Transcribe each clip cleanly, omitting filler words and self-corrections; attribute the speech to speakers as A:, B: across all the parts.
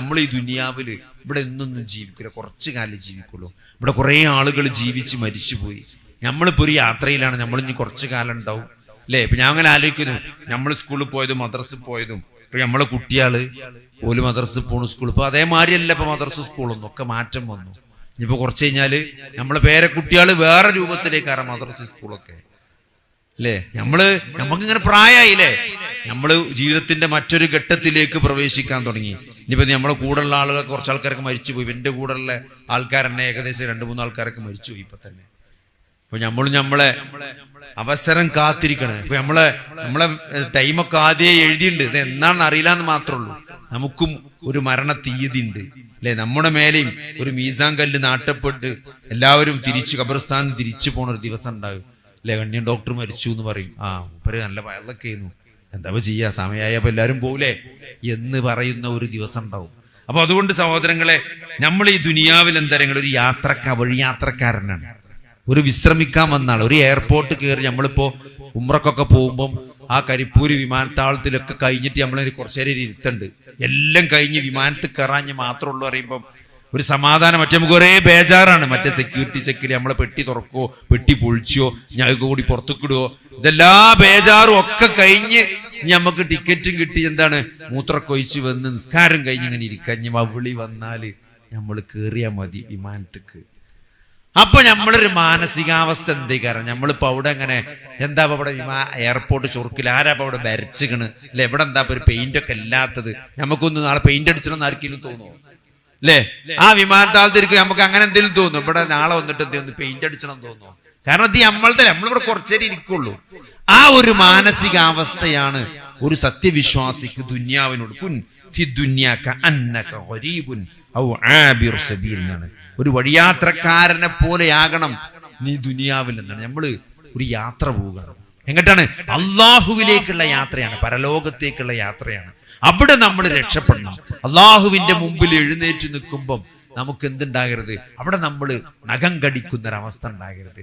A: നമ്മൾ ഈ ദുനിയാവില് ഇവിടെ എന്നൊന്നും ജീവിക്കില്ല, കുറച്ചു കാലം ജീവിക്കുള്ളൂ. ഇവിടെ കുറെ ആളുകൾ ജീവിച്ച് മരിച്ചുപോയി. നമ്മളിപ്പോ ഒരു യാത്രയിലാണ്, നമ്മളിനി കുറച്ചു കാലം ഉണ്ടാവും അല്ലേ? ഇപ്പൊ ഞാൻ അങ്ങനെ ആലോചിക്കുന്നു, നമ്മൾ സ്കൂളിൽ പോയതും മദ്രസിൽ പോയതും ഇപ്പൊ നമ്മളെ കുട്ടികള് ഓല് മദ്രസിൽ പോണു, സ്കൂളിൽ ഇപ്പൊ അതേമാതിരിയല്ല ഇപ്പൊ മദ്രസ സ്കൂളൊന്നും, ഒക്കെ മാറ്റം വന്നു. ഇനിയിപ്പോ കുറച്ച് കഴിഞ്ഞാല് നമ്മളെ പേരക്കുട്ടികള് വേറെ രൂപത്തിലേക്കാണ് മദ്രസ സ്കൂളൊക്കെ അല്ലേ? നമുക്കിങ്ങനെ പ്രായമായില്ലേ, നമ്മള് ജീവിതത്തിന്റെ മറ്റൊരു ഘട്ടത്തിലേക്ക് പ്രവേശിക്കാൻ തുടങ്ങി. ഇനിയിപ്പോ നമ്മളെ കൂടെയുള്ള ആളുകൾ കുറച്ച് ആൾക്കാരൊക്കെ മരിച്ചുപോയി. എന്റെ കൂടെയുള്ള ആൾക്കാരെന്നെ ഏകദേശം 2-3 ആൾക്കാരൊക്കെ മരിച്ചുപോയി ഇപ്പൊ തന്നെ. അപ്പൊ നമ്മളെ അവസരം കാത്തിരിക്കണം. ഇപ്പൊ നമ്മളെ ടൈമൊക്കെ ആദ്യമേ എഴുതിയിട്ടുണ്ട്, ഇത് എന്നാണെന്ന് അറിയില്ല എന്ന് മാത്രമേ ഉള്ളൂ. നമുക്കും ഒരു മരണ തീയതി ഉണ്ട് അല്ലെ? നമ്മുടെ മേലെയും ഒരു മീസാൻ കല്ല് നാട്ടപ്പെട്ട് എല്ലാവരും ഖബർസ്ഥാനിൽ തിരിച്ചു പോണ ഒരു ദിവസം ഉണ്ടാകും അല്ലെ? കണ്ണിയൻ ഡോക്ടർ മരിച്ചു എന്ന് പറയും, മൂപ്പര് നല്ല വയറൊക്കെ ആയിരുന്നു, എന്താ ചെയ്യാ, സമയമായപ്പോ എല്ലാവരും പോകൂലേ എന്ന് പറയുന്ന ഒരു ദിവസം ഉണ്ടാവും. അപ്പൊ അതുകൊണ്ട് സഹോദരങ്ങളെ, നമ്മൾ ഈ ദുനിയാവിൽ എന്തായാലും ഒരു വഴിയാത്രക്കാരനാണ്, ഒരു വിശ്രമിക്കാൻ വന്നാൾ. ഒരു എയർപോർട്ട് കയറി നമ്മളിപ്പോ ഉംറക്കൊക്കെ പോകുമ്പം ആ കരിപ്പൂര് വിമാനത്താവളത്തിലൊക്കെ കഴിഞ്ഞിട്ട് നമ്മളൊരു കുറച്ചേരം ഇരുത്തുണ്ട്, എല്ലാം കഴിഞ്ഞ് വിമാനത്തിൽ കയറാഞ്ഞ് മാത്രമേ ഉള്ളൂ അറിയുമ്പം ഒരു സമാധാനം. മറ്റേ നമുക്ക് ഒരേ ബേജാറാണ്, മറ്റേ സെക്യൂരിറ്റി ചെക്കിൽ നമ്മളെ പെട്ടി തുറക്കോ, പെട്ടി പൊളിച്ചോ, ഞങ്ങൾക്ക് കൂടി പുറത്തേക്കിടുവോ, ഇതെല്ലാ ബേജാറും ഒക്കെ കഴിഞ്ഞ് നമുക്ക് ടിക്കറ്റും കിട്ടി, മൂത്രക്കൊഴിച്ച് വന്ന് നിസ്കാരം കഴിഞ്ഞ് ഇങ്ങനെ ഇരിക്കഞ്ഞ് വിളി വന്നാല് നമ്മൾ കേറിയാ മതി വിമാനത്തേക്ക്. അപ്പൊ നമ്മളൊരു മാനസികാവസ്ഥ എന്തേ? കാരണം നമ്മളിപ്പോ അവിടെ എങ്ങനെ എന്താ അവിടെ എയർപോർട്ട് ചൊറുക്കിൽ ആരാപ്പ അവിടെ വരച്ചിക്കണ് അല്ലെ? എവിടെ എന്താ ഒരു പെയിന്റ് ഒക്കെ ഇല്ലാത്തത്? നമുക്കൊന്ന് നാളെ പെയിന്റ് അടിച്ചണമെന്ന് ആർക്കെങ്കിലും തോന്നുമോ അല്ലേ? ആ വിമാനത്താളത്തിരിക്കും നമുക്ക് അങ്ങനെ എന്തെങ്കിലും തോന്നും, ഇവിടെ നാളെ വന്നിട്ട് എന്തെങ്കിലും പെയിന്റ് അടിച്ചണം തോന്നുന്നു. കാരണം ഇത് നമ്മളിവിടെ കുറച്ചേരം ഇരിക്കുള്ളൂ. ആ ഒരു മാനസികാവസ്ഥയാണ് ഒരു സത്യവിശ്വാസിക്ക് ദുന്യാവിനോട്. കുൻ ഫി ദുന്യാക അന്നക ഗരീബുൻ ഔ ആബിർ സബീൽ എന്നാണ്. ഒരു വഴിയാത്രക്കാരനെ പോലെയാകണം നീ ദുനിയാവിൽ എന്നാണ്. നമ്മള് ഒരു യാത്ര പോവുകയാണ്. എങ്ങോട്ടാണ്? അള്ളാഹുവിലേക്കുള്ള യാത്രയാണ്, പരലോകത്തേക്കുള്ള യാത്രയാണ്. അവിടെ നമ്മൾ രക്ഷപ്പെടണം. അള്ളാഹുവിന്റെ മുമ്പിൽ എഴുന്നേറ്റ് നിൽക്കുമ്പം നമുക്ക് എന്തുണ്ടാകരുത്? അവിടെ നമ്മൾ നഖം കടിക്കുന്നൊരവസ്ഥ ഉണ്ടാകരുത്.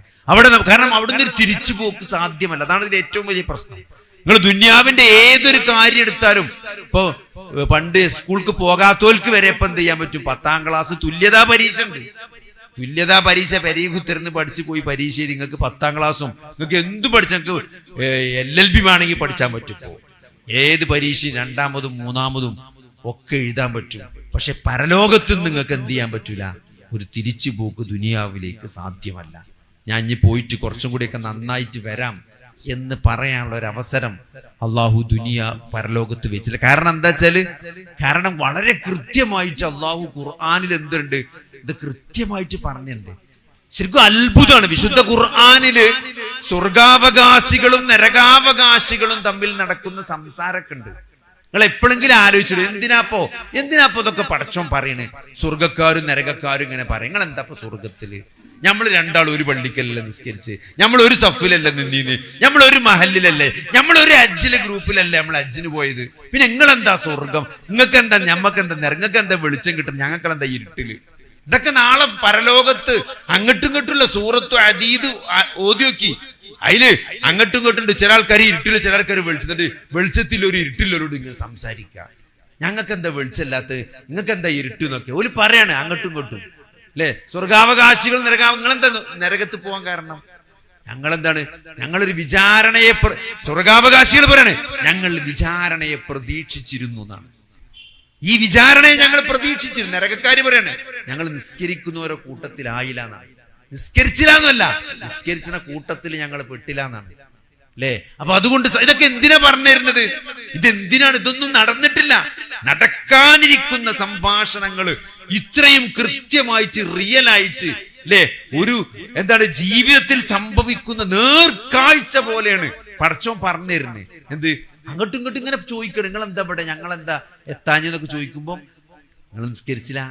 A: കാരണം അവിടുന്ന് ഒരു തിരിച്ചുപോക്ക് സാധ്യമല്ല. അതാണ് ഇതിൽ ഏറ്റവും വലിയ പ്രശ്നം. നിങ്ങൾ ദുന്യാവിന്റെ ഏതൊരു കാര്യം എടുത്താലും, ഇപ്പൊ പണ്ട് സ്കൂൾക്ക് പോകാത്തവർക്ക് വരെ ഇപ്പൊ എന്ത് ചെയ്യാൻ പറ്റും? 10ാം ക്ലാസ് തുല്യതാ പരീക്ഷ ഉണ്ട്. തുല്യതാ പരീക്ഷ പരീക്ഷ പഠിച്ചു പോയി പരീക്ഷ ചെയ്ത് നിങ്ങൾക്ക് 10ാം ക്ലാസ്സും നിങ്ങൾക്ക് എന്തും പഠിച്ച നിങ്ങൾക്ക് LLB വേണമെങ്കിൽ പഠിച്ചാൻ പറ്റും. ഏത് പരീക്ഷ 2ാമതും 3ാമതും ഒക്കെ എഴുതാൻ പറ്റും. പക്ഷെ പരലോകത്തും നിങ്ങൾക്ക് എന്ത് ചെയ്യാൻ പറ്റൂല? ഒരു തിരിച്ചു പോക്ക് ദുനിയാവിലേക്ക് സാധ്യമല്ല. ഞാൻ ഇനി പോയിട്ട് കുറച്ചും കൂടിയൊക്കെ നന്നായിട്ട് വരാം എന്ന് പറയാനുള്ള ഒരു അവസരം അള്ളാഹു പരലോകത്ത് വെച്ചില്ല. കാരണം എന്താ വെച്ചാല്, കാരണം വളരെ കൃത്യമായിട്ട് അള്ളാഹു ഖുർആനിൽ എന്തുണ്ട്, ഇത് കൃത്യമായിട്ട് പറഞ്ഞിട്ടുണ്ട്. ശരിക്കും അത്ഭുതമാണ്. വിശുദ്ധ ഖുർആനില് സ്വർഗാവകാശികളും നരകാവകാശികളും തമ്മിൽ നടക്കുന്ന സംസാരമൊക്കെ ഉണ്ട്. നിങ്ങൾ എപ്പോഴെങ്കിലും ആലോചിച്ചു എന്തിനാപ്പോ ഇതൊക്കെ പടച്ചോൻ പറയണേ? സ്വർഗക്കാരും നരകക്കാരും ഇങ്ങനെ പറയും. നിങ്ങൾ എന്താ സ്വർഗത്തില്? നമ്മൾ രണ്ടാളും ഒരു പള്ളിക്കല്ല നിസ്കരിച്ച്, നമ്മൾ ഒരു സഫിലല്ല നിന്നീന്, നമ്മൾ ഒരു മഹലിലല്ലേ, നമ്മൾ ഒരു ഹജ്ജിലെ ഗ്രൂപ്പിലല്ലേ നമ്മൾ ഹജ്ജിന് പോയത്. പിന്നെ നിങ്ങളെന്താ സ്വർഗം? നിങ്ങൾക്ക് എന്താ? ഞമ്മക്കെന്താ? നിങ്ങൾക്ക് എന്താ വെളിച്ചം കിട്ടും? ഞങ്ങൾക്കെന്താ ഇരുട്ടില്? ഇതൊക്കെ നാളെ പരലോകത്ത് അങ്ങോട്ടും ഇങ്ങോട്ടുള്ള സൂറത്ത് അദീദ് ഓതി നോക്കി, അതില് അങ്ങോട്ടും ഇങ്ങോട്ടുണ്ട്. ചില ആൾക്കാർ ഇരുട്ടില്, ചില ആൾക്കാർ വെളിച്ചത്തിട്ട്, വെളിച്ചത്തിൽ ഒരു ഇരുട്ടിലോട് ഇങ്ങനെ സംസാരിക്കുക. ഞങ്ങൾക്ക് എന്താ വെളിച്ചമില്ലാത്ത? നിങ്ങൾക്ക് എന്താ ഇരുട്ട് എന്നൊക്കെ ഒരു പറയാണ് അങ്ങോട്ടും ഇങ്ങോട്ടും അല്ലെ? സ്വർഗാവകാശികൾ നിങ്ങളെന്താ നരകത്ത് പോകാൻ കാരണം? ഞങ്ങളെന്താണ്? ഞങ്ങളൊരു വിചാരണയെ സ്വർഗാവകാശികൾ പറയാണ് ഞങ്ങൾ വിചാരണയെ പ്രതീക്ഷിച്ചിരുന്നു എന്നാണ്. ഈ വിചാരണയെ ഞങ്ങൾ പ്രതീക്ഷിച്ചിരുന്നു. നരകക്കാര് പറയാണ് ഞങ്ങൾ നിസ്കരിക്കുന്നവരോ കൂട്ടത്തിലായില്ല എന്നാണ്. നിസ്കരിച്ചില്ല എന്നല്ല, നിസ്കരിച്ച കൂട്ടത്തിൽ ഞങ്ങൾ പെട്ടില്ല എന്നാണ് അല്ലേ? അപ്പൊ അതുകൊണ്ട് ഇതൊക്കെ എന്തിനാ പറഞ്ഞു തരുന്നത്? ഇതെന്തിനാണ്? ഇതൊന്നും നടന്നിട്ടില്ല. നടക്കാനിരിക്കുന്ന സംഭാഷണങ്ങൾ ഇത്രയും കൃത്യമായിട്ട് റിയലായിട്ട് അല്ലേ, ഒരു ജീവിതത്തിൽ സംഭവിക്കുന്ന നേർക്കാഴ്ച പോലെയാണ് പടച്ചോൻ പറഞ്ഞു തരുന്നത്. എന്ത്? അങ്ങോട്ടും ഇങ്ങോട്ടും ഇങ്ങനെ ചോദിക്കണം, നിങ്ങൾ എന്താ ഇവിടെ, ഞങ്ങളെന്താ എത്താഞ്ഞെന്നൊക്കെ ചോദിക്കുമ്പോൾ നിങ്ങൾ നിസ്കരിച്ചില്ല,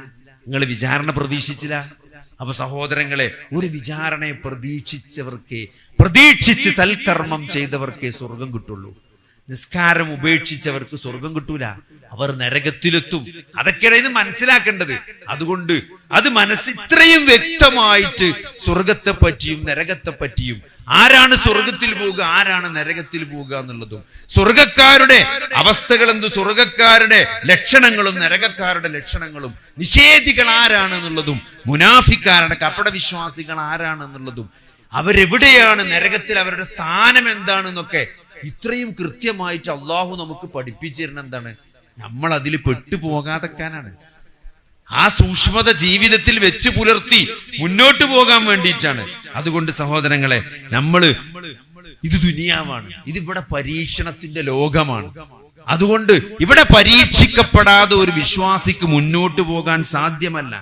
A: നിങ്ങൾ വിചാരണ പ്രതീക്ഷിച്ചില്ല. അപ്പൊ സഹോദരങ്ങളെ, ഒരു വിചാരണയെ പ്രതീക്ഷിച്ച് സൽക്കർമ്മം ചെയ്തവർക്കേ സ്വർഗം കിട്ടുള്ളൂ. നിസ്കാരം ഉപേക്ഷിച്ചവർക്ക് സ്വർഗം കിട്ടൂല, അവർ നരകത്തിലെത്തും. അതൊക്കെയാണ് ഇത് മനസ്സിലാക്കേണ്ടത്. അതുകൊണ്ട് അത് ഇത്രയും വ്യക്തമായിട്ട് സ്വർഗത്തെ പറ്റിയും നരകത്തെ പറ്റിയും, ആരാണ് സ്വർഗത്തിൽ പോവുക ആരാണ് നരകത്തിൽ പോവുക എന്നുള്ളതും, സ്വർഗക്കാരുടെ അവസ്ഥകൾ എന്ത്, സ്വർഗക്കാരുടെ ലക്ഷണങ്ങളും നരകക്കാരുടെ ലക്ഷണങ്ങളും, നിഷേധികൾ ആരാണെന്നുള്ളതും, മുനാഫിക്കാരുടെ കപട വിശ്വാസികൾ ആരാണെന്നുള്ളതും, അവരെവിടെയാണ് നരകത്തിൽ, അവരുടെ സ്ഥാനം എന്താണെന്നൊക്കെ ഇത്രയും കൃത്യമായിട്ട് അള്ളാഹു നമുക്ക് പഠിപ്പിച്ചു തരുന്ന എന്താണ്, നമ്മൾ അതിൽ പെട്ടുപോകാതെക്കാനാണ്. ആ സൂക്ഷ്മത ജീവിതത്തിൽ വെച്ച് പുലർത്തി മുന്നോട്ട് പോകാൻ വേണ്ടിയിട്ടാണ്. അതുകൊണ്ട് സഹോദരങ്ങളെ, ഇത് ദുനിയാവാണ്, ഇതിവിടെ പരീക്ഷണത്തിന്റെ ലോകമാണ്. അതുകൊണ്ട് ഇവിടെ പരീക്ഷിക്കപ്പെടാതെ ഒരു വിശ്വാസിക്ക് മുന്നോട്ട് പോകാൻ സാധ്യമല്ല.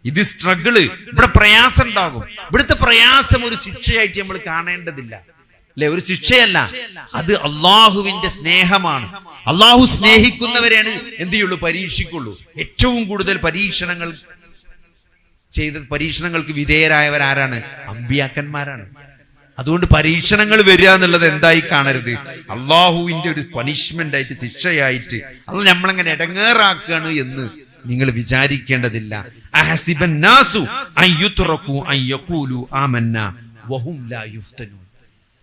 A: ഇത് സ്ട്രഗിള്, ഇവിടെ പ്രയാസം ഉണ്ടാകും. ഇവിടുത്തെ പ്രയാസം ഒരു ശിക്ഷയായിട്ട് നമ്മൾ കാണേണ്ടതില്ല, അല്ലെ? ഒരു ശിക്ഷയല്ല, അത് അള്ളാഹുവിന്റെ സ്നേഹമാണ്. അള്ളാഹു സ്നേഹിക്കുന്നവരെയാണ് എന്ത് ചെയ്യുള്ളൂ, പരീക്ഷിക്കുള്ളൂ. ഏറ്റവും കൂടുതൽ പരീക്ഷണങ്ങൾക്ക് വിധേയരായവരാരാണ്? അമ്പിയാക്കന്മാരാണ്. അതുകൊണ്ട് പരീക്ഷണങ്ങൾ വരിക എന്നുള്ളത് എന്തായി കാണരുത്, അള്ളാഹുവിന്റെ ഒരു പണിഷ്മെന്റ് ആയിട്ട്, ശിക്ഷയായിട്ട് അത് നമ്മളങ്ങനെ ഇടങ്ങേറാക്കുകയാണ് എന്ന് നിങ്ങൾ വിചാരിക്കേണ്ടതില്ല.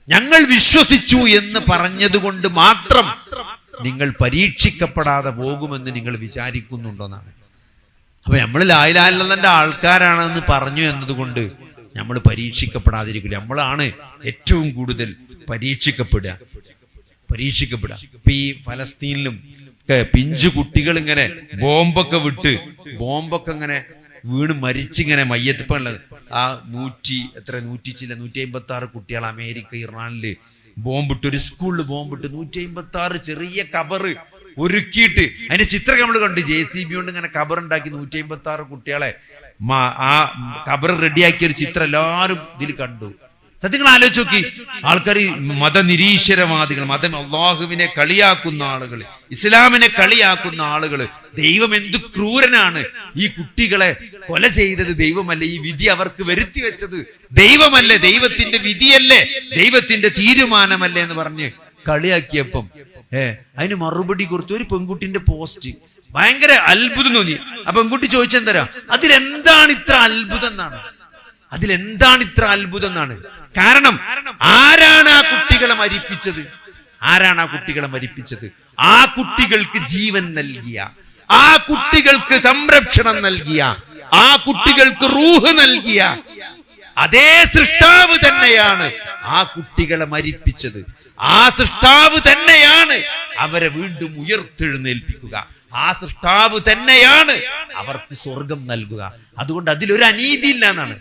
A: ഞങ്ങൾ വിശ്വസിച്ചു എന്ന് പറഞ്ഞതുകൊണ്ട് മാത്രം നിങ്ങൾ പരീക്ഷിക്കപ്പെടാതെ പോകുമെന്ന് നിങ്ങൾ വിചാരിക്കുന്നുണ്ടോന്നാണ്. അപ്പൊ നമ്മൾ ലാ ഇലാഹ ഇല്ലല്ലാഹ്ന്റെ ആൾക്കാരാണെന്ന് പറഞ്ഞു എന്നതുകൊണ്ട് നമ്മൾ പരീക്ഷിക്കപ്പെടാതിരിക്കില്ല. നമ്മളാണ് ഏറ്റവും കൂടുതൽ പരീക്ഷിക്കപ്പെടുക. ഇപ്പൊ ഈ ഫലസ്തീനിലും പിഞ്ചു കുട്ടികൾ ഇങ്ങനെ ബോംബൊക്കെ ഇങ്ങനെ വീണ് മരിച്ചിങ്ങനെ മയ്യത്തിപ്പുള്ളത്. ആ 156 കുട്ടികൾ അമേരിക്ക ഇറാനില് ബോംബിട്ട്, ഒരു സ്കൂളിൽ ബോംബിട്ട് 156 ചെറിയ കബറ് ഒരുക്കിയിട്ട് അതിന്റെ ചിത്രം നമ്മൾ കണ്ട്. JCB കൊണ്ട് ഇങ്ങനെ കബറുണ്ടാക്കി 156 കുട്ടികളെ ആ കബർ റെഡിയാക്കിയ ഒരു ചിത്രം എല്ലാവരും ഇതിൽ കണ്ടു. സത്യങ്ങൾ ആലോചിച്ച് നോക്കി. ആൾക്കാർ മതനിരീശ്വരവാദികൾ, അള്ളാഹുവിനെ കളിയാക്കുന്ന ആളുകൾ, ഇസ്ലാമിനെ കളിയാക്കുന്ന ആളുകൾ, ദൈവം എന്ത് ക്രൂരനാണ്, ഈ കുട്ടികളെ കൊല ചെയ്തത് ദൈവമല്ലേ, ഈ വിധി അവർക്ക് വരുത്തി വെച്ചത് ദൈവമല്ലേ, ദൈവത്തിന്റെ വിധിയല്ലേ, ദൈവത്തിന്റെ തീരുമാനമല്ലേ എന്ന് പറഞ്ഞ് കളിയാക്കിയപ്പം അതിന് മറുപടി കൊടുത്തു ഒരു പെൺകുട്ടിന്റെ പോസ്റ്റ്. ഭയങ്കര അത്ഭുതം തോന്നി. ആ പെൺകുട്ടി ചോദിച്ചെന്തരാ, അതിലെന്താണ് ഇത്ര അത്ഭുതം എന്നാണ്. കാരണം ആരാണ് ആ കുട്ടികളെ മരിപ്പിച്ചത്? ആ കുട്ടികൾക്ക് ജീവൻ നൽകിയ, ആ കുട്ടികൾക്ക് സംരക്ഷണം നൽകിയ, ആ കുട്ടികൾക്ക് റൂഹ് നൽകിയ അതേ സൃഷ്ടാവ് തന്നെയാണ് ആ കുട്ടികളെ മരിപ്പിച്ചത്. ആ സൃഷ്ടാവ് തന്നെയാണ് അവരെ വീണ്ടും ഉയർത്തെഴുന്നേൽപ്പിക്കുക. ആ സൃഷ്ടാവ് തന്നെയാണ് അവർക്ക് സ്വർഗം നൽകുക. അതുകൊണ്ട് അതിലൊരു അനീതി ഇല്ല എന്നാണ്.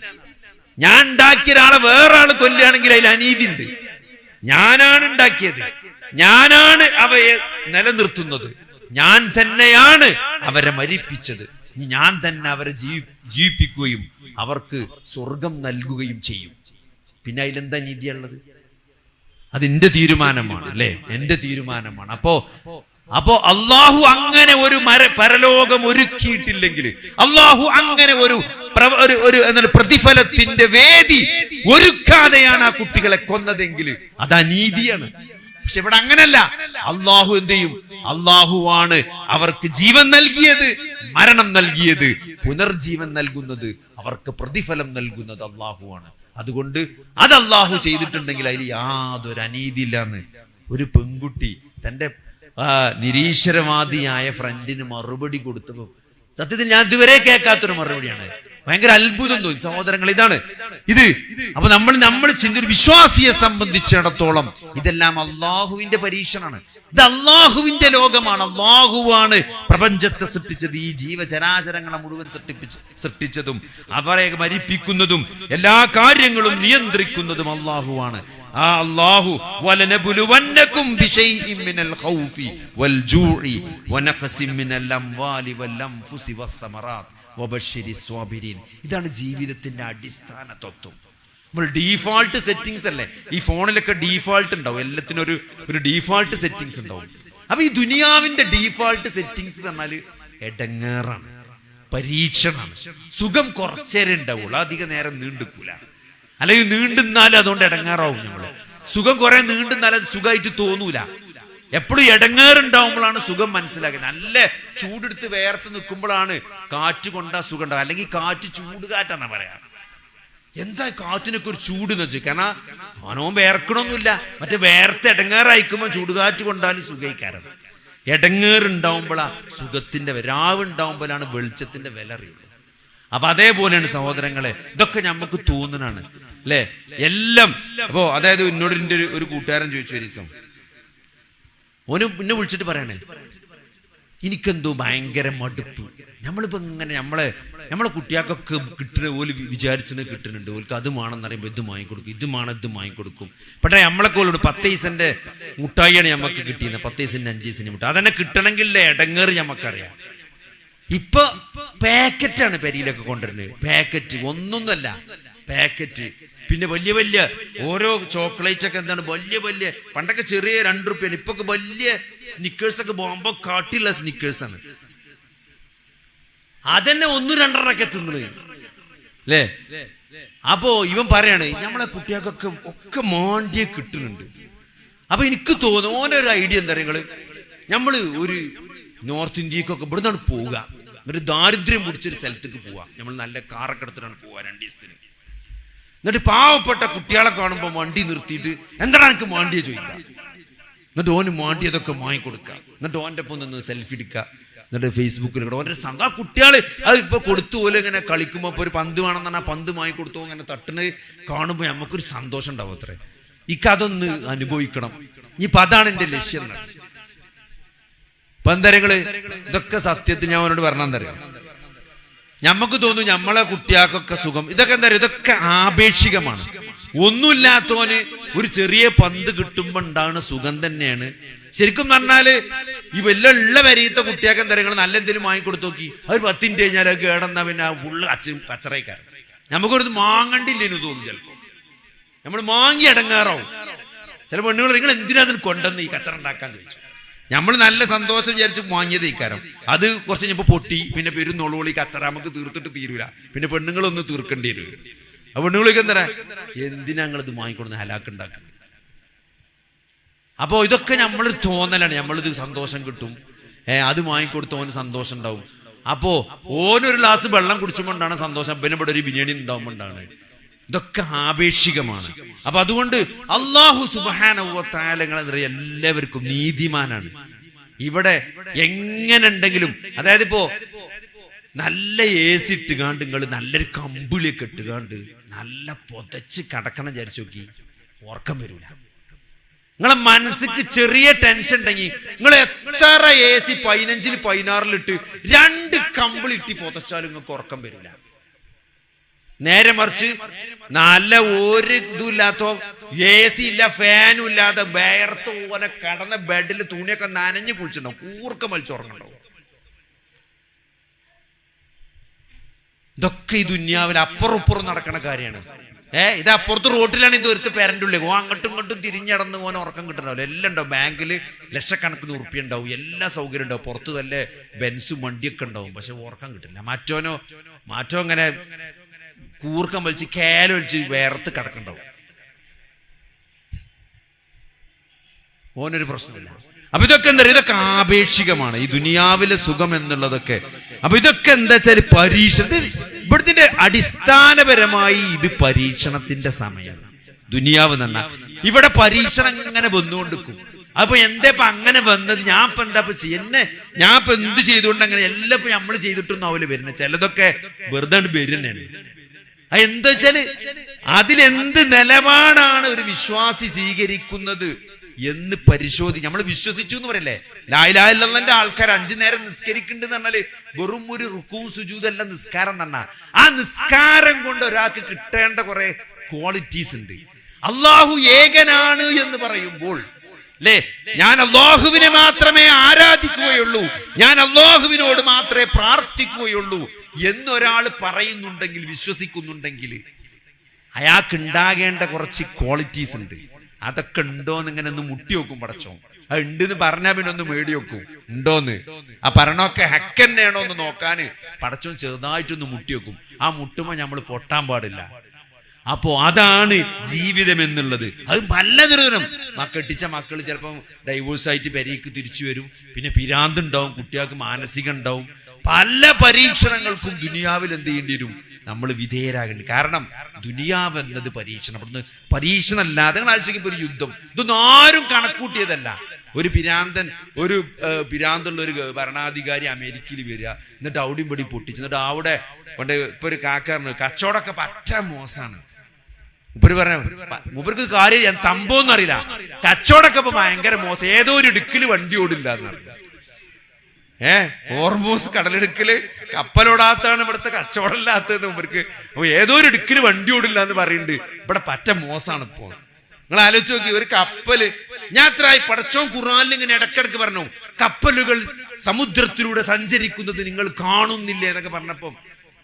A: ഞാൻ ഉണ്ടാക്കിയ ഒരാളെ വേറെ ആള് കൊല്ലുകയാണെങ്കിൽ അതിൽ അനീതി ഉണ്ട്. ഞാനാണ് ഉണ്ടാക്കിയത്, ഞാനാണ് അവയെ നിലനിർത്തുന്നത്, ഞാൻ തന്നെയാണ് അവരെ മരിപ്പിച്ചത്, ഞാൻ തന്നെ അവരെ ജീവിപ്പിക്കുകയും അവർക്ക് സ്വർഗം നൽകുകയും ചെയ്യും. പിന്നെ അതിലെന്താ നീതിയുള്ളത്? അതെന്റെ തീരുമാനമാണ്, അല്ലെ? എന്റെ തീരുമാനമാണ്. അപ്പോ അള്ളാഹു അങ്ങനെ ഒരു പരലോകം ഒരുക്കിയിട്ടില്ലെങ്കിൽ, അള്ളാഹു അങ്ങനെ ഒരു പ്രതിഫലത്തിന്റെ വേദി ഒരുക്കാതെയാണ് ആ കുട്ടികളെ കൊന്നതെങ്കിൽ അത് അനീതിയാണ്. പക്ഷെ ഇവിടെ അങ്ങനല്ല. അള്ളാഹു എന്ത് ചെയ്യും? അള്ളാഹുവാണ് അവർക്ക് ജീവൻ നൽകിയത്, മരണം നൽകിയത്, പുനർജീവൻ നൽകുന്നത്, അവർക്ക് പ്രതിഫലം നൽകുന്നത് അള്ളാഹുവാണ്. അതുകൊണ്ട് അത് അള്ളാഹു ചെയ്തിട്ടുണ്ടെങ്കിൽ അതിൽ യാതൊരു അനീതിയില്ലാന്ന് ഒരു പെൺകുട്ടി തന്റെ നിരീശ്വരവാദിയായ ഫ്രണ്ടിന് മറുപടി കൊടുത്തപ്പോൾ സത്യത്തിൽ ഞാൻ ഇതുവരെ കേൾക്കാത്തൊരു മറുപടിയാണ്. ഭയങ്കര അത്ഭുതം തോന്നി. സഹോദരങ്ങൾ, ഇതാണ് ഇത്. അപ്പൊ നമ്മൾ ചിന്തിച്ച വിശ്വാസിയെ സംബന്ധിച്ചിടത്തോളം ഇതെല്ലാം അള്ളാഹുവിന്റെ പരീക്ഷണമാണ്. ഇത് അള്ളാഹുവിന്റെ ലോകമാണ്. അള്ളാഹുവാണ് പ്രപഞ്ചത്തെ സൃഷ്ടിച്ചത്, ഈ ജീവചരാചരങ്ങളെ മുഴുവൻ സൃഷ്ടിച്ചതും അവരെ മരിപ്പിക്കുന്നതും എല്ലാ കാര്യങ്ങളും നിയന്ത്രിക്കുന്നതും അള്ളാഹുവാണ്. ആ അല്ലാഹു വലനബുലുവന്നകും ബിശൈഇൻ മിനൽ ഖൗഫി വൽ ജൂഇ വനഖസിൻ മിനൽ അംവാലി വൽ അൻഫുസി വസ്സമറാത്ത് വബശ്ശിരിസ് സ്വാബിരീൻ. ഇതാണ് ജീവിതത്തിന്റെ അടിസ്ഥാന തത്വം. നമ്മൾ ഡീഫാൾട്ട് സെറ്റിംഗ്സ് അല്ലേ, ഈ ഫോണിലൊക്കെ ഡീഫാൾട്ട് ഉണ്ടാവും, എല്ലാത്തിനും ഒരു ഡീഫാൾട്ട് സെറ്റിംഗ്സ് ഉണ്ടാവും. അപ്പൊ ഈ ദുനിയാവിന്റെ ഡീഫാൾട്ട് സെറ്റിംഗ്സ് പറഞ്ഞാൽ എടങ്ങേറാണ്, പരീക്ഷണമാണ്. സുഖം കുറച്ചേരെ ഉണ്ടാവുള്ളൂ, അധികം നേരം നീണ്ടുക്കൂല. അല്ലെങ്കിൽ നീണ്ടുന്നാലും അതുകൊണ്ട് ഇടങ്ങാറാവും. നമ്മള് സുഖം കുറെ നീണ്ടുന്നാലും സുഖമായിട്ട് തോന്നൂല. എപ്പോഴും ഇടങ്ങേറുണ്ടാവുമ്പോഴാണ് സുഖം മനസ്സിലാക്കുന്നത്. നല്ല ചൂടെടുത്ത് വേർത്ത് നിൽക്കുമ്പോഴാണ് കാറ്റ് കൊണ്ടാ സുഖം ഉണ്ടാവുക. അല്ലെങ്കിൽ കാറ്റ് ചൂട് കാറ്റാന്നാ പറയാ. എന്താ കാറ്റിനൊക്കെ ഒരു ചൂട് എന്ന് വെച്ചു, കാരണം അവനവും വേർക്കണമൊന്നുമില്ല. മറ്റേ വേർത്ത് ഇടങ്ങേറായിക്കുമ്പോൾ ചൂടുകാറ്റ് കൊണ്ടാലും സുഖയിക്കാരം. ഇടങ്ങേറുണ്ടാവുമ്പോഴാ സുഖത്തിന്റെ രാവുണ്ടാവുമ്പോഴാണ് വെളിച്ചത്തിന്റെ വില അറിയുന്നത്. അപ്പൊ അതേപോലെയാണ് സഹോദരങ്ങളെ, ഇതൊക്കെ നമുക്ക് തോന്നുന്നതാണ് അല്ലെ എല്ലാം. അപ്പോ അതായത് എന്നോട് എൻ്റെ ഒരു കൂട്ടുകാരൻ ചോദിച്ചു ഒരു ദിവസം, ഓന് പിന്നെ വിളിച്ചിട്ട് പറയണേ, എനിക്കെന്തോ ഭയങ്കര മടുപ്പ്. നമ്മളിപ്പോ ഇങ്ങനെ നമ്മളെ കുട്ടികൾക്കൊക്കെ കിട്ടുന്ന പോലെ വിചാരിച്ചത് കിട്ടുന്നുണ്ട്. ഓർക്ക് അത് വേണമെന്ന് പറയുമ്പോൾ ഇത് വാങ്ങിക്കൊടുക്കും, ഇത് വാങ്ങിക്കൊടുക്കും. പക്ഷേ നമ്മളൊക്കെ ഓലോട് 10 പൈസന്റെ മുട്ടായിയാണ് നമുക്ക് കിട്ടിയത്, 10 പൈസന്റെ 5 പൈസന്റെ മുട്ടായി. അതന്നെ കിട്ടണമെങ്കിൽ ഇടങ്ങേറ് നമുക്കറിയാം. ഇപ്പൊ പാക്കറ്റാണ് പെരിയിലൊക്കെ കൊണ്ടുവരുന്നത്. പാക്കറ്റ് ഒന്നൊന്നല്ല, പാക്കറ്റ്. പിന്നെ വലിയ വലിയ ഓരോ ചോക്ലേറ്റ് ഒക്കെ എന്താണ് വലിയ വലിയ, പണ്ടൊക്കെ ചെറിയ 2 രൂപ, ഇപ്പൊ വലിയ സ്നിക്കേഴ്സ് ഒക്കെ പോകുമ്പോ കാട്ടിയുള്ള സ്നിക്കേഴ്സ് ആണ്. അതന്നെ 1-2 തിന്നത് അല്ലേ. അപ്പോ ഇവൻ പറയാണ് നമ്മളെ കുട്ടികൾക്കൊക്കെ ഒക്കെ മാണ്ടിയെ കിട്ടുന്നുണ്ട്. അപ്പൊ എനിക്ക് തോന്നുന്നു ഓനൊരു ഐഡിയ എന്താ പറയുക, നമ്മള് ഒരു നോർത്ത് ഇന്ത്യക്കൊക്കെ ഇവിടെ നിന്നാണ് പോവുക, ഒരു ദാരിദ്ര്യം പിടിച്ചൊരു സ്ഥലത്തേക്ക് പോവാ. നമ്മൾ നല്ല കാറൊക്കെ എടുത്തിട്ടാണ് പോവാ 2 ദിവസത്തിന്. എന്നിട്ട് പാവപ്പെട്ട കുട്ടികളെ കാണുമ്പോൾ വണ്ടി നിർത്തിയിട്ട് എന്താണ് എനിക്ക് മാണ്ടിയെ ചോദിക്കുക. എന്നിട്ട് ഓന് മാണ്ടിയതൊക്കെ വാങ്ങിക്കൊടുക്കുക. എന്നിട്ട് ഓൻ്റെ ഒപ്പം നിന്ന് സെൽഫി എടുക്കുക. എന്നിട്ട് ഫേസ്ബുക്കിൽ ഓൻ്റെ ആ കുട്ടികൾ അത് ഇപ്പൊ കൊടുത്തു പോലെ ഇങ്ങനെ കളിക്കുമ്പോൾ ഇപ്പൊ ഒരു പന്ത് വേണമെന്ന് പറഞ്ഞാൽ പന്ത് വാങ്ങിക്കൊടുത്തു അങ്ങനെ തട്ടുന്നത് കാണുമ്പോൾ നമുക്കൊരു സന്തോഷം ഉണ്ടാവും. അത്രേ ഇക്കതൊന്ന് അനുഭവിക്കണം. ഇനിയിപ്പൊ അതാണ് എൻ്റെ ലക്ഷ്യം. പന്തരങ്ങള് ഇതൊക്കെ സത്യത്തിൽ ഞാൻ അവനോട് പറഞ്ഞാൽ തരാം. ഞമ്മക്ക് തോന്നും നമ്മളെ കുട്ടികൾക്കൊക്കെ സുഖം. ഇതൊക്കെ എന്താ പറയുക, ഇതൊക്കെ ആപേക്ഷികമാണ്. ഒന്നുമില്ലാത്തവന് ഒരു ചെറിയ പന്ത് കിട്ടുമ്പോ ഉണ്ടാകുന്ന സുഖം തന്നെയാണ്. ശരിക്കും പറഞ്ഞാല് ഈ വല്ല ഉള്ള വരീത്തെ കുട്ടിയാക്കാൻ തരങ്ങൾ നല്ല എന്തെങ്കിലും വാങ്ങിക്കൊടുത്തു നോക്കി, അത് 10 മിനിറ്റ് കഴിഞ്ഞാൽ അത് കേടന്നാ പിന്നെ ഉള്ള കച്ചറയിക്കാരൻ. നമുക്കൊരു മാങ്ങണ്ടില്ലേന്ന് തോന്നും. ചിലപ്പോ നമ്മൾ മാങ്ങി അടങ്ങാറാവും. ചില പെണ്ണുങ്ങൾ നിങ്ങൾ എന്തിനാ അതിന് കൊണ്ടുവന്ന് ഈ കച്ചറ ഉണ്ടാക്കാൻ ചോദിച്ചു. നമ്മൾ നല്ല സന്തോഷം വിചാരിച്ച് വാങ്ങിയത് ഇക്കാരം. അത് കുറച്ച് കഴിഞ്ഞപ്പോൾ പൊട്ടി, പിന്നെ പെരുന്നോളോളി കച്ചറ നമുക്ക് തീർത്തിട്ട് തീരൂല. പിന്നെ പെണ്ണുങ്ങളൊന്ന് തീർക്കേണ്ടി വരും. ആ പെണ്ണുങ്ങൾക്ക് എന്താ എന്തിനാ ഞങ്ങളിത് വാങ്ങിക്കൊടുന്ന് ഹലാക്കുണ്ടാക്കണം. അപ്പോ ഇതൊക്കെ നമ്മൾ തോന്നലാണ്. നമ്മളിത് സന്തോഷം കിട്ടും, അത് വാങ്ങിക്കൊടുത്ത് ഓന് സന്തോഷം ഉണ്ടാവും. അപ്പോ ഓനൊരു ഗ്ലാസ് വെള്ളം കുടിച്ചുകൊണ്ടാണ് സന്തോഷം, പിന്നെ ഇവിടെ ഒരു ബിരിയാണി ഉണ്ടാവുമ്പോണ്ടാണ്. ഇതൊക്കെ ആപേക്ഷികമാണ്. അപ്പൊ അതുകൊണ്ട് അല്ലാഹു സുബ്ഹാനഹു വ തആല എല്ലാവർക്കും നീതിമാനാണ്. ഇവിടെ എങ്ങനെ ഉണ്ടെങ്കിലും, അതായത് ഇപ്പോ നല്ല AC ഇട്ടുകാണ്ട് നിങ്ങൾ നല്ലൊരു കമ്പിളിയൊക്കെ ഇട്ടുകാണ്ട് നല്ല പൊതച്ച് കിടക്കണം വിചാരിച്ചു നോക്കി, ഉറക്കം വരൂല. നിങ്ങളെ മനസ്സിക്ക് ചെറിയ ടെൻഷൻ ഉണ്ടെങ്കിൽ നിങ്ങൾ എത്ര AC 15-ൽ 16-ലിട്ട് 2 കമ്പിളി ഇട്ടി പൊതച്ചാലും നിങ്ങൾക്ക് ഉറക്കം വരില്ല. നേരെ മറിച്ച് നല്ല ഒരു ഇതും ഇല്ലാത്തോ, AC ഇല്ല, ഫാനും ഇല്ലാതെ വേർത്ത് പോലെ കടന്ന ബെഡിൽ തുണിയൊക്കെ നനഞ്ഞു കുളിച്ചിട്ടുണ്ടാവും, കൂർക്കം വലിച്ചുറങ്ങുണ്ടാവും. ഇതൊക്കെ ഈ ദുനിയാവിൽ അപ്പുറം നടക്കുന്ന കാര്യമാണ്. ഇത് അപ്പുറത്ത് റോട്ടിലാണ് ഇത് ഒരുത്ത് പേരൻ്റെ ഉള്ളിൽ അങ്ങോട്ടും ഇങ്ങോട്ടും തിരിഞ്ഞടന്ന് പോകാൻ ഉറക്കം കിട്ടണ്ടാവില്ല. എല്ലാം ഉണ്ടാവും, ബാങ്കിൽ ലക്ഷക്കണക്കിന് ഉറുപ്പ്യ ഉണ്ടാവും, എല്ലാ സൗകര്യം ഉണ്ടാവും, പുറത്ത് നല്ല ബെൻസും വണ്ടിയൊക്കെ ഉണ്ടാവും, പക്ഷെ ഉറക്കം കിട്ടില്ല. മാറ്റോ അങ്ങനെ കൂർക്കം വലിച്ച് കേലൊലിച്ച് വേർത്ത് കിടക്കണ്ടാവും. ഓനൊരു പ്രശ്നമില്ല. അപ്പൊ ഇതൊക്കെ എന്താ പറയുക, ഇതൊക്കെ ആപേക്ഷികമാണ് ഈ ദുനിയാവിലെ സുഖം എന്നുള്ളതൊക്കെ. അപ്പൊ ഇതൊക്കെ എന്താ വെച്ചാൽ ഇവിടുത്തെ അടിസ്ഥാനപരമായി ഇത് പരീക്ഷണത്തിന്റെ സമയം. ദുനിയാവ് തന്നെ ഇവിടെ പരീക്ഷണം ഇങ്ങനെ വന്നുകൊണ്ടിരിക്കും. അപ്പൊ എന്താ ഇപ്പൊ അങ്ങനെ വന്നത്, ഞാൻ ഇപ്പൊ എന്താ ചെയ്യുന്നത്, ഞാൻ ഇപ്പൊ എന്ത് ചെയ്തുകൊണ്ട് അങ്ങനെ എല്ലാം ഇപ്പൊ നമ്മൾ ചെയ്തിട്ടൊന്നും ആവില്ല വരുന്നത്. ചിലതൊക്കെ വെറുതെ വരുന്നതാണ്. എന്താ വെച്ചാല് അതിലെന്ത് നിലപാടാണ് ഒരു വിശ്വാസി സ്വീകരിക്കുന്നത് എന്ന് നമ്മൾ വിശ്വസിച്ചു എന്ന് പറയല്ലേ. ലാ ഇലാഹ ഇല്ലല്ലാഹ്ന്റെ ആൾക്കാർ 5 നേരം നിസ്കരിക്കുന്നുണ്ടെന്ന് പറഞ്ഞാല് വെറും ഒരു റുക്കൂഉം സുജൂദല്ല നിസ്കാരം തന്നെ. ആ നിസ്കാരം കൊണ്ട് ഒരാൾക്ക് കിട്ടേണ്ട കുറെ ക്വാളിറ്റീസ് ഉണ്ട്. അള്ളാഹു ഏകനാണ് എന്ന് പറയുമ്പോൾ അല്ലേ, ഞാൻ അള്ളാഹുവിനെ മാത്രമേ ആരാധിക്കുകയുള്ളൂ, ഞാൻ അള്ളാഹുവിനോട് മാത്രമേ പ്രാർത്ഥിക്കുകയുള്ളൂ എന്നൊരാൾ പറയുന്നുണ്ടെങ്കിൽ, വിശ്വസിക്കുന്നുണ്ടെങ്കിൽ അയാൾക്ക് ഉണ്ടാകേണ്ട കുറച്ച് ക്വാളിറ്റീസ് ഉണ്ട്. അതൊക്കെ ഉണ്ടോന്ന് ഇങ്ങനെ ഒന്ന് മുട്ടി വെക്കും പടച്ചോൻ. അത് ഉണ്ടെന്ന് പറഞ്ഞാൽ പിന്നെ ഒന്ന് മേടി വെക്കും ഉണ്ടോന്ന്. ആ പറഞ്ഞൊക്കെ ഹക്ക് തന്നെയാണോ എന്ന് നോക്കാന് പടച്ചോൻ ചെറുതായിട്ടൊന്ന് മുട്ടി വെക്കും. ആ മുട്ടുമ്പോ നമ്മൾ പൊട്ടാൻ പാടില്ല. അപ്പോ അതാണ് ജീവിതം എന്നുള്ളത്. അത് പലതരം കെട്ടിച്ച മക്കൾ ചിലപ്പം ഡൈവോഴ്സായിട്ട് പെരേക്ക് തിരിച്ചു വരും, പിന്നെ പിരാന്തുണ്ടാവും, കുട്ടികൾക്ക് മാനസികം ഉണ്ടാവും. പല പരീക്ഷണങ്ങൾക്കും ദുനിയാവിൽ എന്ത് ചെയ്യേണ്ടി വരും? നമ്മൾ വിധേയരാകേണ്ടി. കാരണം ദുനിയാവ് എന്നത് പരീക്ഷണം. അവിടുന്ന് പരീക്ഷണം അല്ലാതെ ആലോചിക്കുമ്പോൾ ഒരു യുദ്ധം, ഇതൊന്നും ആരും കണക്കൂട്ടിയതല്ല. ഒരു പിരാന്തുള്ള ഒരു ഭരണാധികാരി അമേരിക്കയിൽ വരിക, എന്നിട്ട് അവിടെയും പടി പൊട്ടിച്ച്, എന്നിട്ട് അവിടെ കൊണ്ട് ഇപ്പൊ ഒരു കാക്കാറിന് കച്ചവടമൊക്കെ പറ്റ മോശമാണ്. മൂപ്പര് പറഞ്ഞ മൂപ്പർക്ക് കാര്യം സംഭവം ഒന്നും അറിയില്ല, കച്ചവടമൊക്കെ ഇപ്പൊ ഭയങ്കര മോശം, ഏതോ ഒരു ഇടുക്കില് വണ്ടി ഓടില്ല എന്നറിയില്ല. ഹോർമൂസ് കടലിടുക്കല് കപ്പലോടാത്താണ് ഇവിടുത്തെ കച്ചവടം ഇല്ലാത്തത് മൂപ്പർക്ക്. അപ്പൊ ഏതോ ഒരു ഇടുക്കില് വണ്ടി ഓടില്ല എന്ന് പറയുന്നുണ്ട്. ഇവിടെ പറ്റ മോശമാണ് ഇപ്പോ. നിങ്ങൾ ആലോചിച്ച് നോക്കി, ഒരു കപ്പല്, ഞാൻ അത്രയായി പടച്ചോൻ ഖുർആനിൽ ഇങ്ങനെ ഇടക്കിടക്ക് പറഞ്ഞു, കപ്പലുകൾ സമുദ്രത്തിലൂടെ സഞ്ചരിക്കുന്നത് നിങ്ങൾ കാണുന്നില്ലേ എന്നൊക്കെ പറഞ്ഞപ്പോ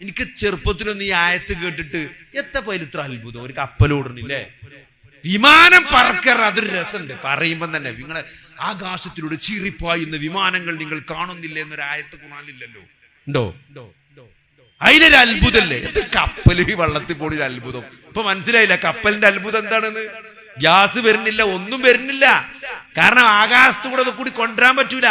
A: എനിക്ക് ചെറുപ്പത്തിലൊന്നും ഈ ആയത്ത് കേട്ടിട്ട് എത്തപ്പോ ഇത്ര അത്ഭുതം, ഒരു കപ്പലോടണില്ലേ, വിമാനം പറക്കറ, അതൊരു രസമുണ്ട് പറയുമ്പോ തന്നെ. നിങ്ങളെ ആകാശത്തിലൂടെ ചീറിപ്പായുന്ന വിമാനങ്ങൾ നിങ്ങൾ കാണുന്നില്ലേ എന്നൊരു ആയത്ത് ഖുർആനിലില്ലല്ലോ. ഉണ്ടോ? അതിലൊരു അത്ഭുതല്ലേ, ഇത് കപ്പല് ഈ വള്ളത്തിൽ പോണൊരു അത്ഭുതം. ഇപ്പൊ മനസ്സിലായില്ല കപ്പലിന്റെ അത്ഭുതം എന്താണെന്ന്. ഗ്യാസ് വരുന്നില്ല, ഒന്നും വരുന്നില്ല, കാരണം ആകാശത്തൂടെ കൂടി കൊണ്ടുവരാൻ പറ്റൂല.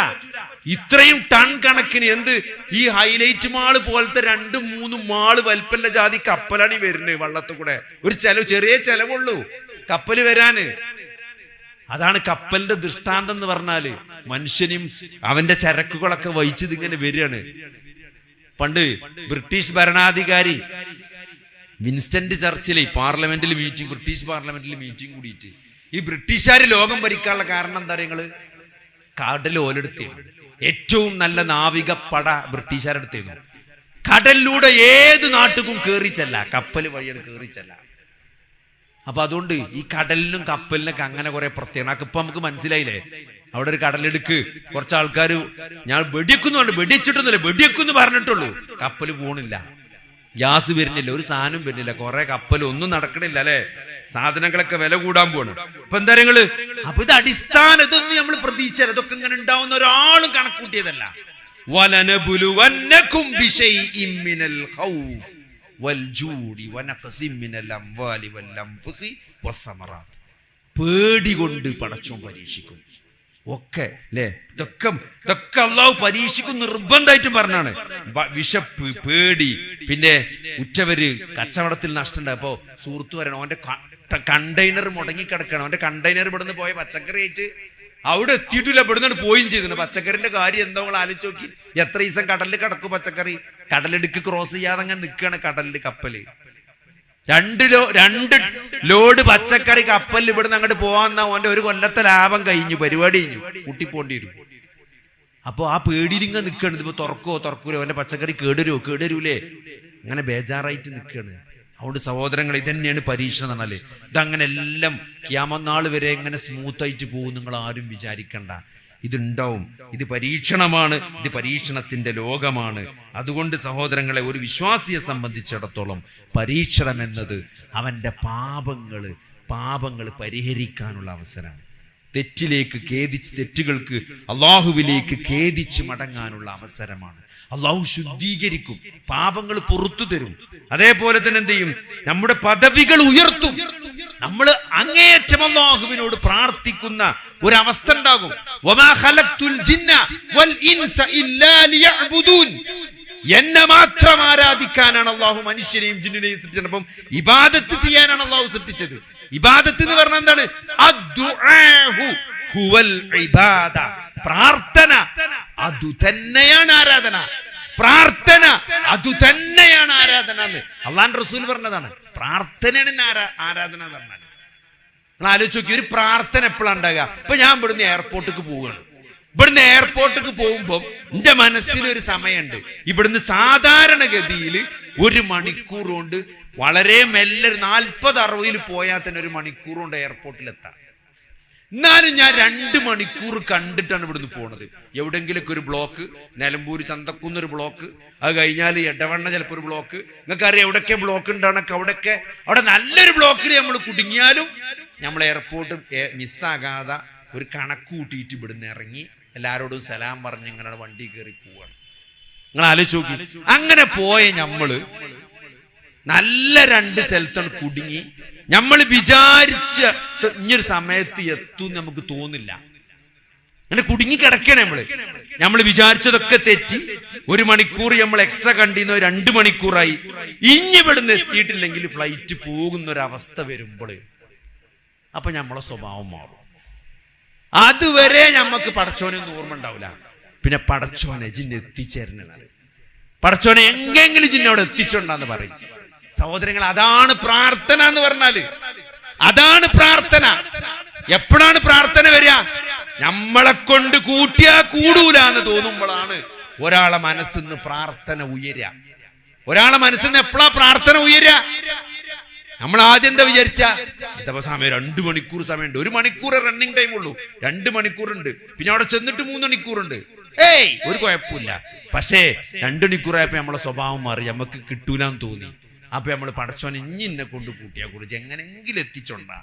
A: ഇത്രയും ടൺ കണക്കിന് എന്ത് ഈ ഹൈലൈറ്റ് മാള് പോലത്തെ 2-3 മാള് വലിപ്പല്ല ജാതി കപ്പലാണ് ഈ വരുന്നത് വള്ളത്തിൽ കൂടെ. ഒരു ചെറിയ ചെലവുള്ളൂ കപ്പല് വരാന്. അതാണ് കപ്പലിന്റെ ദൃഷ്ടാന്തം എന്ന് പറഞ്ഞാല്. മനുഷ്യനും അവന്റെ ചരക്കുകളൊക്കെ വഹിച്ചത് ഇങ്ങനെ വരികയാണ്. പണ്ട് ബ്രിട്ടീഷ് ഭരണാധികാരി വിൻസ്റ്റൺ ചർച്ചിലെ പാർലമെന്റിൽ മീറ്റിംഗ്, ബ്രിട്ടീഷ് പാർലമെന്റിൽ മീറ്റിംഗ് കൂടിയിട്ട് ഈ ബ്രിട്ടീഷുകാർ ലോകം ഭരിക്കാനുള്ള കാരണം എന്താ പറയുക? കടൽ ഓലെടുത്തേന്നു. ഏറ്റവും നല്ല നാവിക പട ബ്രിട്ടീഷുകാരെടുത്തേന്നു. കടലിലൂടെ ഏത് നാട്ടുക്കും കേറിച്ചല്ല, കപ്പല് വഴിയാണ് കേറിച്ചല്ല. അപ്പൊ അതുകൊണ്ട് ഈ കടലിനും കപ്പലിനൊക്കെ അങ്ങനെ കുറെ പ്രത്യേകത. ഇപ്പൊ നമുക്ക് മനസ്സിലായില്ലേ, അവിടെ ഒരു കടലെടുക്ക് കുറച്ച് ആൾക്കാർ ഞാൻ വെടിവെക്കുന്നുണ്ട്, വെടിവെച്ചിട്ടൊന്നുമില്ല, വെടിവെക്കുന്നു പറഞ്ഞിട്ടുള്ളൂ, കപ്പല് പോണില്ല, ഗ്യാസ് വരുന്നില്ല, ഒരു സാധനം വരുന്നില്ല, കുറെ കപ്പൽ ഒന്നും നടക്കണില്ല അല്ലെ, സാധനങ്ങളൊക്കെ വില കൂടാൻ പോണ്. ഇപ്പൊ എന്താ നിങ്ങള്? അപ്പൊ ഇത് അടിസ്ഥാനം, ഇതൊന്നും നമ്മൾ പ്രതീക്ഷിച്ചാൽ ഇതൊക്കെ ഇങ്ങനെ ഉണ്ടാവുന്ന ഒരാളും കണക്കൂട്ടിയതല്ല. വലനബുലുവന്നകും ബിശൈഇൻ മിനൽ ഖൗഫ് വൽജൂദി വനഖസിൻ മിനൽ അംവാലി വൽഅൻഫുസി വസ്സമറാത്ത്. പേടി കൊണ്ട് പടച്ചോൻ പരീക്ഷിക്കും ഒക്കെ അല്ലേ. ഇതൊക്കെ അള്ളാഹു പരീക്ഷിക്കും നിർബന്ധമായിട്ടും പറഞ്ഞാണ്. വിശപ്പ്, പേടി, പിന്നെ ഉറ്റവര്, കച്ചവടത്തിൽ നഷ്ടമുണ്ട്. അപ്പോ സുഹൃത്ത് പറയണം, അവന്റെ കണ്ടെയ്നർ മുടങ്ങിക്കിടക്കണം, അവന്റെ കണ്ടെയ്നർ ഇവിടുന്ന് പോയ പച്ചക്കറി ആയിട്ട് അവിടെ എത്തിയിട്ടില്ല, ഇവിടുന്ന് പോയും ചെയ്തിട്ടുണ്ട്. പച്ചക്കറിന്റെ കാര്യം എന്താ നിങ്ങൾ ആലോചിച്ച് നോക്കി. എത്ര ദിവസം കടലിൽ കിടക്കും പച്ചക്കറി? കടലെടുക്ക് ക്രോസ് ചെയ്യാതെ അങ്ങനെ നിൽക്കുകയാണ് കടലില് കപ്പല്. 2 ലോഡ് പച്ചക്കറി കപ്പലിൽ ഇവിടുന്ന് അങ്ങോട്ട് പോവാന്ന ഓന്റെ ഒരു കൊല്ലത്തെ ലാഭം കഴിഞ്ഞു, പരിപാടി കഴിഞ്ഞു, കൂട്ടിപ്പോണ്ടി വരും. അപ്പൊ ആ പേടിയിലിങ്ങ നിൽക്കണത്. ഇപ്പൊ തുറക്കൂലോ, അവന്റെ പച്ചക്കറി കേടുവരൂലേ, അങ്ങനെ ബേജാറായിട്ട് നിൽക്കുകയാണ്. അതുകൊണ്ട് സഹോദരങ്ങൾ, ഇതന്നെയാണ് പരീക്ഷണം എന്ന് പറഞ്ഞാല്. ഇതങ്ങനെ എല്ലാം ഖിയാമത്ത് നാൾ വരെ എങ്ങനെ സ്മൂത്തായിട്ട് പോകും നിങ്ങൾ ആരും വിചാരിക്കണ്ട. ഇതുണ്ടാവും. ഇത് പരീക്ഷണമാണ്, ഇത് പരീക്ഷണത്തിന്റെ ലോകമാണ്. അതുകൊണ്ട് സഹോദരങ്ങളെ, ഒരു വിശ്വാസിയെ സംബന്ധിച്ചിടത്തോളം പരീക്ഷണം എന്നത് അവന്റെ പാപങ്ങൾ പരിഹരിക്കാനുള്ള അവസരമാണ്. തെറ്റുകൾക്ക് അള്ളാഹുവിലേക്ക് ഖേദിച്ച് മടങ്ങാനുള്ള അവസരമാണ്. അള്ളാഹു ശുദ്ധീകരിക്കും, പാപങ്ങൾ പുറത്തു തരും. അതേപോലെ തന്നെ എന്ത് ചെയ്യും? നമ്മുടെ പദവികൾ ഉയർത്തും. നമ്മൾ അങ്ങേയറ്റം അള്ളാഹുവിനോട് പ്രാർത്ഥിക്കുന്ന ഒരവസ്ഥ ഉണ്ടാകും. എന്നെ മാത്രം ആരാധിക്കാനാണ് അള്ളാഹു മനുഷ്യനെയും ജിന്നിനെയും സൃഷ്ടിച്ചത്. അപ്പം ഇബാദത്ത് ചെയ്യാനാണ് അള്ളാഹു സൃഷ്ടിച്ചത്. ഇബാദത്ത് എന്ന് പറഞ്ഞാൽ എന്താണ്? പ്രാർത്ഥന അതു തന്നെയാണ് ആരാധന. പ്രാർത്ഥന അതു തന്നെയാണ് ആരാധന എന്ന് അള്ളാഹുവിന്റെ റസൂൽ പറഞ്ഞതാണ്. പ്രാർത്ഥനയാണ് ആരാധന എന്ന് പറഞ്ഞാൽ. നിങ്ങൾ ആലോചിച്ച് നോക്കി, ഒരു പ്രാർത്ഥന എപ്പോഴാണ് ഉണ്ടാകുക? ഇപ്പൊ ഞാൻ ഇവിടുന്ന് എയർപോർട്ടിലേക്ക് പോവുകയാണ്. ഇവിടുന്ന് എയർപോർട്ടിലേക്ക് പോകുമ്പോൾ എന്റെ മനസ്സിലൊരു സമയമുണ്ട്. ഇവിടുന്ന് സാധാരണഗതിയിൽ 1 മണിക്കൂർ കൊണ്ട് വളരെ മെല്ലെ 40-60 പോയാൽ തന്നെ 1 മണിക്കൂർ കൊണ്ട് എയർപോർട്ടിലെത്താം. എന്നാലും ഞാൻ 2 മണിക്കൂർ കണ്ടിട്ടാണ് ഇവിടുന്ന് പോണത്. എവിടെങ്കിലൊക്കെ ഒരു ബ്ലോക്ക്, നിലമ്പൂർ ചന്തക്കുന്നൊരു ബ്ലോക്ക്, അത് കഴിഞ്ഞാൽ എടവണ്ണ ചിലപ്പോൾ ഒരു ബ്ലോക്ക്. നിങ്ങൾക്കറിയാം എവിടെയൊക്കെ ബ്ലോക്ക് ഉണ്ടാണൊക്കെ. അവിടെ നല്ലൊരു ബ്ലോക്കിൽ നമ്മൾ കുടുങ്ങിയാലും നമ്മൾ എയർപോർട്ട് മിസ്സാകാതെ ഒരു കണക്ക് കൂട്ടിയിട്ട് ഇവിടുന്ന് ഇറങ്ങി എല്ലാവരോടും സലാം പറഞ്ഞ് ഇങ്ങനെ വണ്ടി കയറി പോവാണ്. നിങ്ങൾ ആലോചിച്ച് നോക്കി. അങ്ങനെ പോയ നമ്മള് നല്ല 2 സ്ഥലത്താണ് കുടുങ്ങി. നമ്മൾ വിചാരിച്ച ഇഞ്ഞൊരു സമയത്ത് എത്തും നമുക്ക് തോന്നില്ല. അങ്ങനെ കുടുങ്ങി കിടക്കണേ. നമ്മൾ വിചാരിച്ചതൊക്കെ തെറ്റി. 1 മണിക്കൂർ നമ്മൾ എക്സ്ട്രാ കണ്ടിരുന്ന 2 മണിക്കൂറായി. ഇനി ഇവിടുന്ന് എത്തിയിട്ടില്ലെങ്കിൽ ഫ്ലൈറ്റ് പോകുന്നൊരവസ്ഥ വരുമ്പോൾ അപ്പൊ നമ്മളെ സ്വഭാവം മാറും. അതുവരെ നമ്മക്ക് പടച്ചോനൊന്നും ഓർമ്മ ഉണ്ടാവില്ല. പിന്നെ പടച്ചോനെ ജിന്ന് എത്തിച്ചേരുന്നതാണ്. പടച്ചോനെ എങ്കെങ്കിലും ജിന്നോട് എത്തിച്ചോണ്ടാന്ന് പറയും. സഹോദരങ്ങൾ, അതാണ് പ്രാർത്ഥന എന്ന് പറഞ്ഞാല്. അതാണ് പ്രാർത്ഥന. എപ്പോഴാണ് പ്രാർത്ഥന വരിക? നമ്മളെ കൊണ്ട് കൂട്ടിയാ കൂടൂല എന്ന് തോന്നുമ്പോഴാണ് ഒരാളെ മനസ്സിന്ന് പ്രാർത്ഥന ഉയരുക. ഒരാളെ മനസ്സിന്ന് എപ്പോഴാ പ്രാർത്ഥന ഉയരുക? നമ്മൾ ആദ്യം എന്താ വിചാരിച്ച സമയം 2 മണിക്കൂർ സമയമുണ്ട്. 1 മണിക്കൂർ റണ്ണിങ് ടൈം ഉള്ളൂ. 2 മണിക്കൂറുണ്ട്. പിന്നെ അവിടെ ചെന്നിട്ട് 3 മണിക്കൂറുണ്ട്. ഒരു കുഴപ്പമില്ല. പക്ഷേ 2 മണിക്കൂറായപ്പോ നമ്മളെ സ്വഭാവം മാറി. നമുക്ക് കിട്ടൂലെന്ന് തോന്നി. അപ്പൊ നമ്മൾ പടച്ചോനെ ഇനി എന്നെ കൊണ്ട് കൂട്ടിയാ കുറിച്ച് എങ്ങനെങ്കിലും എത്തിച്ചോണ്ടാ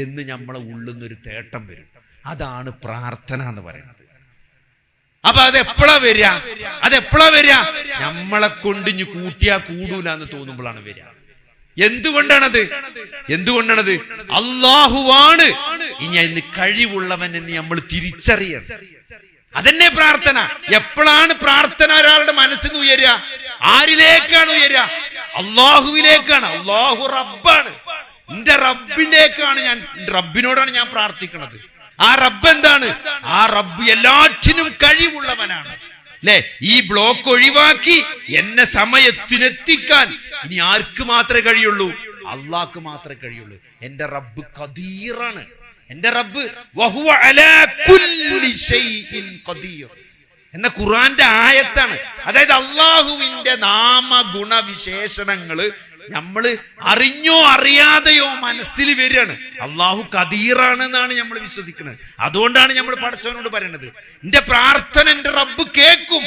A: എന്ന് നമ്മളെ ഉള്ളുന്നൊരു തേട്ടം വരും. അതാണ് പ്രാർത്ഥന എന്ന് പറയുന്നത്. അപ്പൊ അതെപ്പോഴാ വരിക? നമ്മളെ കൊണ്ട് ഇനി കൂട്ടിയാ കൂടൂല എന്ന് തോന്നുമ്പോഴാണ് വരിക. എന്തുകൊണ്ടാണത്? അല്ലാഹുവാണ് ഇനി അതിന് കഴിവുള്ളവൻ എന്ന് നമ്മൾ തിരിച്ചറിയണം. അതന്നെ പ്രാർത്ഥന. എപ്പോഴാണ് പ്രാർത്ഥന ഒരാളുടെ മനസ്സിൽ നിന്ന് ഉയരുക? ആരിലേക്കാണ് ഉയരുക? അള്ളാഹുവിലേക്കാണ്. അള്ളാഹു റബ്ബാണ്. എന്റെ റബ്ബിലേക്കാണ് റബ്ബിനോടാണ് ഞാൻ പ്രാർത്ഥിക്കുന്നത്. ആ റബ്ബ് എന്താണ്? ആ റബ്ബ് എല്ലാറ്റിനും കഴിവുള്ളവനാണ്. അല്ലെ? ഈ ബ്ലോക്ക് ഒഴിവാക്കി എന്നെ സമയത്തിനെത്തിക്കാൻ ഇനി ആർക്ക് മാത്രമേ കഴിയുള്ളൂ? അള്ളാഹ്ക്ക് മാത്രമേ കഴിയുള്ളൂ. എന്റെ റബ്ബ് ഖദീറാണ്. എന്റെ റബ്ബ് വഹുവ അലാ കുല്ലി ഷൈഇൻ ഖദീർ എന്ന ഖുർആന്റെ ആയത്താണ്. അതായത് അള്ളാഹുവിന്റെ നാമഗുണവിശേഷണങ്ങള് നമ്മള് അറിഞ്ഞോ അറിയാതെയോ മനസ്സിൽ വരികയാണ്. അള്ളാഹു ഖദീറാണെന്നാണ് നമ്മൾ വിശ്വസിക്കുന്നത്. അതുകൊണ്ടാണ് നമ്മൾ പടച്ചവനോട് പറയുന്നത്, എന്റെ പ്രാർത്ഥന എന്റെ റബ്ബ് കേൾക്കും.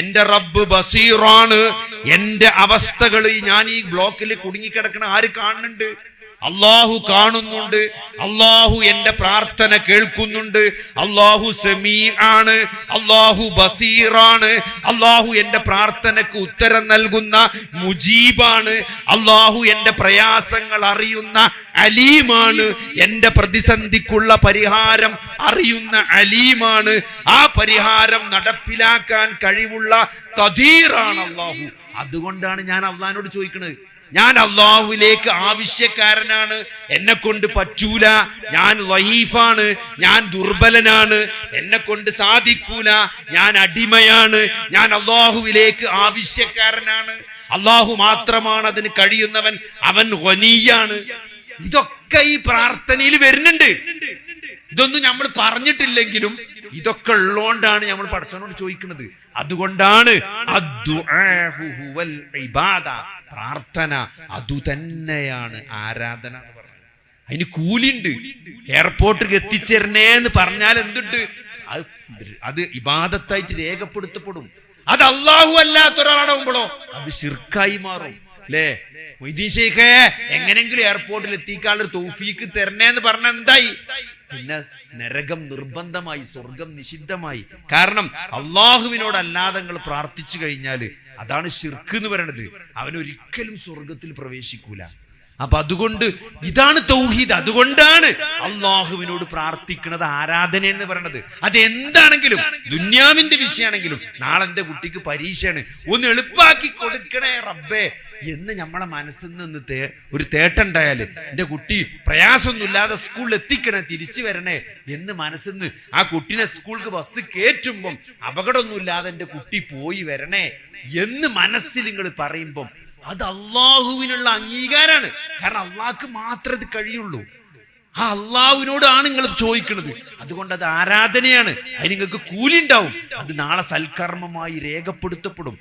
A: എന്റെ റബ്ബ് ബസീറാണ്. എന്റെ അവസ്ഥകൾ ഞാൻ ഈ ബ്ലോക്കിൽ കുടുങ്ങിക്കിടക്കണ ആര് കാണുന്നുണ്ട്? അള്ളാഹു കാണുന്നുണ്ട്. അള്ളാഹു എന്റെ പ്രാർത്ഥന കേൾക്കുന്നുണ്ട്. അള്ളാഹു സമീആണ്. അള്ളാഹു ബസീറാണ്. അള്ളാഹു എന്റെ പ്രാർത്ഥനക്ക് ഉത്തരം നൽകുന്ന മുജീബാണ്. അള്ളാഹു എന്റെ പ്രയാസങ്ങൾ അറിയുന്ന അലീമാണ്. എന്റെ പ്രതിസന്ധിക്കുള്ള പരിഹാരം അറിയുന്ന അലീമാണ്. ആ പരിഹാരം നടപ്പിലാക്കാൻ കഴിവുള്ള ഖദീറാണ് അള്ളാഹു. അതുകൊണ്ടാണ് ഞാൻ അള്ളാഹിനോട് ചോദിക്കുന്നത്. ഞാൻ അള്ളാഹുവിലേക്ക് ആവശ്യക്കാരനാണ്. എന്നെ കൊണ്ട് പറ്റൂല, ഞാൻ വഹീഫാണ്, ഞാൻ ദുർബലനാണ്, എന്നെ കൊണ്ട് സാധിക്കൂല, ഞാൻ അടിമയാണ്, ഞാൻ അള്ളാഹുവിലേക്ക് ആവശ്യക്കാരനാണ്. അള്ളാഹു മാത്രമാണ് അതിന് കഴിയുന്നവൻ. അവൻ ഗനിയാണ്. ഇതൊക്കെ ഈ പ്രാർത്ഥനയിൽ വരുന്നുണ്ട്. ഇതൊന്നും നമ്മൾ പറഞ്ഞിട്ടില്ലെങ്കിലും ഇതൊക്കെ ഉള്ളോണ്ടാണ് നമ്മൾ പടച്ചവനോട് ചോദിക്കുന്നത്. അതുകൊണ്ടാണ് പ്രാർത്ഥന അതുതന്നെയാണ് ആരാധന എന്ന് പറഞ്ഞത്. അതിന് കൂലിണ്ട്. എയർപോർട്ടിൽ എത്തിച്ചേരണേന്ന് പറഞ്ഞാൽ എന്തുണ്ട്? അത് ഇബാദത്തായിട്ട് രേഖപ്പെടുത്തപ്പെടും. അത് അള്ളാഹു അല്ലാത്ത ഒരാളാകുമ്പോഴോ അത് ശിർക്കായി മാറും. അല്ലേ? മൊയ്തീൻ ശൈഖേ എങ്ങനെങ്കിലും എയർപോർട്ടിൽ എത്തിക്കാനുള്ള തൗഫീക്ക് തരണേന്ന് പറഞ്ഞ എന്തായി? പിന്നെ നരകം നിർബന്ധമായി, സ്വർഗം നിഷിദ്ധമായി. കാരണം അള്ളാഹുവിനോടല്ലാതെ നിങ്ങൾ പ്രാർത്ഥിച്ചു കഴിഞ്ഞാല് അതാണ് ശിർക്ക് എന്ന് പറയണത്. അവനൊരിക്കലും സ്വർഗത്തിൽ പ്രവേശിക്കൂല. അപ്പൊ അതുകൊണ്ട് ഇതാണ് തൗഹീദ്. അതുകൊണ്ടാണ് അള്ളാഹുവിനോട് പ്രാർത്ഥിക്കുന്നത് ആരാധന എന്ന് പറയുന്നത്. അത് എന്താണെങ്കിലും, ദുന്യാവിന്റെ വിഷയമാണെങ്കിലും, നാളെ എന്റെ കുട്ടിക്ക് പരീക്ഷയാണ്, ഒന്ന് എളുപ്പാക്കി കൊടുക്കണേ റബ്ബേ എന്ന് നമ്മളെ മനസ്സിൽ നിന്ന് ഒരു തേട്ടുണ്ടായാല്, എന്റെ കുട്ടി പ്രയാസമൊന്നുമില്ലാതെ സ്കൂളിൽ എത്തിക്കണേ, തിരിച്ചു വരണേ എന്ന് മനസ്സിൽ നിന്ന് ആ കുട്ടീനെ സ്കൂൾക്ക് ബസ് കയറ്റുമ്പം അപകടമൊന്നുമില്ലാതെ എന്റെ കുട്ടി പോയി വരണേ എന്ന് മനസ്സിൽ നിങ്ങൾ പറയുമ്പം അത് അള്ളാഹുവിനുള്ള അംഗീകാരമാണ്. കാരണം അള്ളാഹ്ക്ക് മാത്രമേ ഇത് കഴിയുള്ളൂ. ആ അള്ളാഹുവിനോടാണ് നിങ്ങൾ ചോദിക്കുന്നത്. അതുകൊണ്ട് അത് ആരാധനയാണ്. അതിന് നിങ്ങൾക്ക് കൂലി ഉണ്ടാവും. അത് നാളെ സൽക്കർമ്മമായി രേഖപ്പെടുത്തപ്പെടും.